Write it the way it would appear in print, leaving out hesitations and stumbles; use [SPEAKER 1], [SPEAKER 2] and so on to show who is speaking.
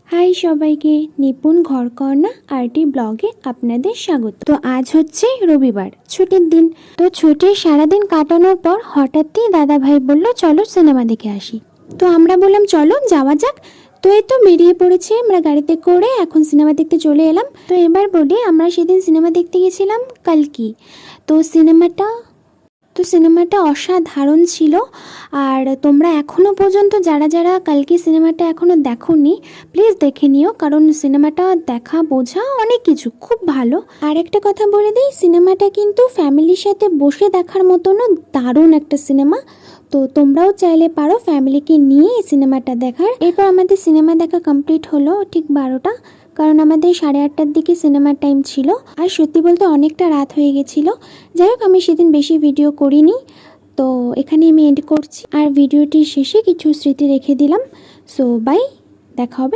[SPEAKER 1] High সবাইকে, নিপুণ ঘরকন্না RT ব্লগে আপনাদের স্বাগত। তো আজ হচ্ছে রবিবার, ছুটির দিন। তো ছুটির সারাদিন কাটানোর পর হঠাৎই দাদা ভাই বলল চলো সিনেমা দেখে আসি। তো আমরা বললাম চলো যাওয়া যাক। তো এই তো বেরিয়ে পড়েছি আমরা গাড়িতে করে, এখন সিনেমা দেখতে চলে এলাম। তো এবার বলি, আমরা সেদিন সিনেমা দেখতে গেছিলাম কালকি। তো সিনেমাটা অসাধারণ ছিল। আর তোমরা এখনও পর্যন্ত যারা যারা কালকে সিনেমাটা এখনও দেখোনি, প্লিজ দেখে নিও, কারণ সিনেমাটা দেখা বোঝা অনেক কিছু, খুব ভালো। আর একটা কথা বলে দিই, সিনেমাটা কিন্তু ফ্যামিলির সাথে বসে দেখার মতনও দারুণ একটা সিনেমা। তো তোমরাও চাইলে পারো ফ্যামিলিকে নিয়ে এই সিনেমাটা দেখার। এরপর আমাদের সিনেমা দেখা কমপ্লিট হলো ঠিক 12টা, কারণ আমাদের 8:30টার দিকে সিনেমার টাইম ছিল। আর সত্যি বলতে অনেকটা রাত হয়ে গেছিলো। যাই হোক, আমি সেদিন বেশি ভিডিও করিনি, তো এখানে আমি এন্ড করছি। আর ভিডিওটির শেষে কিছু স্মৃতি রেখে দিলাম। সো বাই, দেখা হবে।